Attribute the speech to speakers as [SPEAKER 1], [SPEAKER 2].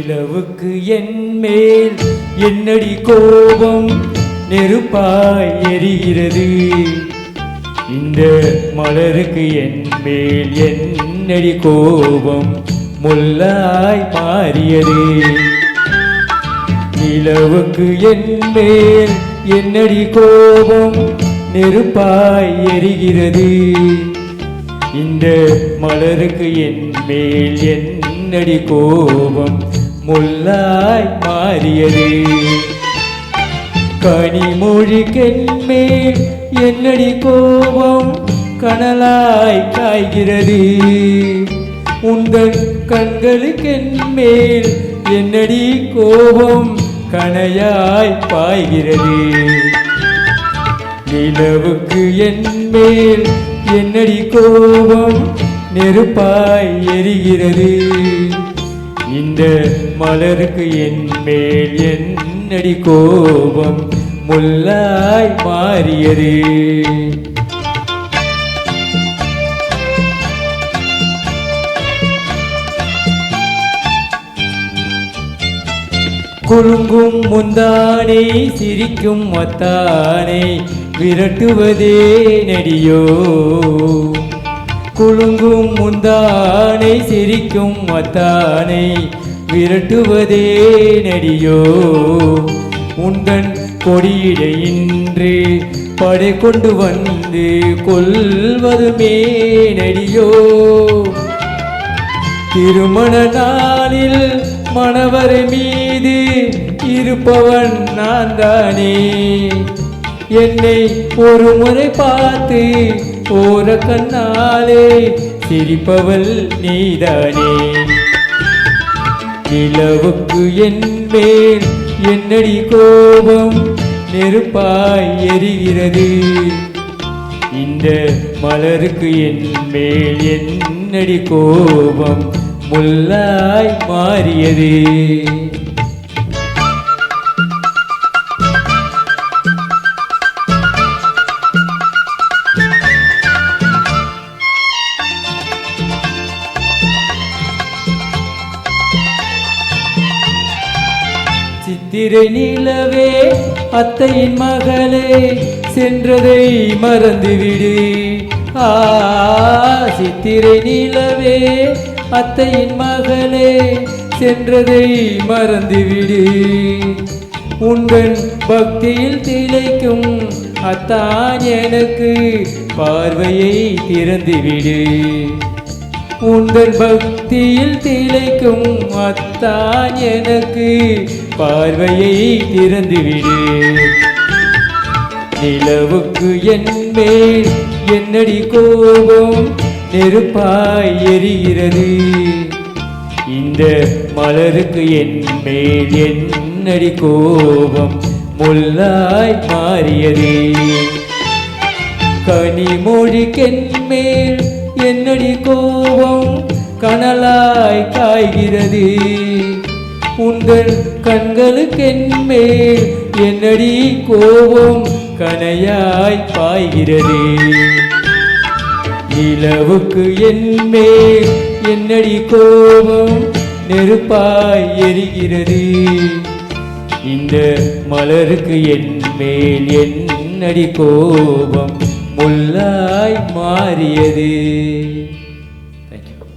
[SPEAKER 1] நிலவுக்கு என் மேல் என்னடி கோபம் நெருப்பாய் எரிகிறது. இந்த மலருக்கு என் மேல் என்னடி கோபம் முள்ளாய் மாறியது. நிலவுக்கு என் மேல் என்னடி கோபம் நெருப்பாய் எரிகிறது. இந்த மலருக்கு என் மேல் என்னடி கோபம் முள்ளாய் மாறியது. கனிமொழிக்கென் மேல் என்னடி கோபம் கனலாய் காய்கிறது. உந்தன் கண்களுக்கென் மேல் என்னடி கோபம் கனையாய் பாய்கிறது. நிலவுக்கு என் மேல் என்னடி கோபம் நெருப்பாய் எரிகிறது. இந்த மலருக்கு என் மேல் என்னடி கோபம் முள்ளாய் மாறியது. குலுங்கும் முந்தானை சிரிக்கும் மத்தானை விரட்டுவதே நடியோ. குலுங்கும் முந்தானை சிரிக்கும் மத்தானை விரட்டுவதே நடியோ. உந்தன் கொடியிடை இன்று படை கொண்டு வந்து கொல்வதுமே நடியோ. திருமண நாளில் மணவர் மீது இருப்பவன் நான் தானே. என்னை ஒரு முறை பார்த்து ஓர கண்ணாலே சிரிப்பவள் நீதானே. நிலவுக்கு என் மேல் என்னடி கோபம் நெருப்பாய் எரிகிறது. இந்த மலருக்கு என் மேல் என்னடி கோபம் முள்ளாய் மாறியது. சித்திரை நிலவே அத்தையின் மகளே சென்றதை மறந்துவிடு. சித்திரை நிலவே அத்தையின் மகளே சென்றதை மறந்துவிடு. உங்கள் பக்தியில் திளைக்கும் அத்தான் எனக்கு பார்வையை திறந்துவிடு. உங்கள் பக்தியில் திளைக்கும் அத்தான் எனக்கு பார்வையை திறந்துவிடு. நிலவுக்கு என் மேல் என்னடி கோபம் நெருப்பாய் எரிகிறது. இந்த மலருக்கு என் மேல் என்னடி கோபம் முள்ளாய் மாறியது. கனிமொழிக்கென் மேல் என்னடி கோபம் கனலாய் காய்கிறது. உங்கள் கண்களுக்கென் மேல் என்னடி கோபம் கனையாய் பாய்கிறது. நிலவுக்கு என் மேல் என்னடி கோபம் நெருப்பாய் எரிகிறது. இந்த மலருக்கு என் மேல் என்னடி கோபம் முள்ளாய் மாறியது. Thank you.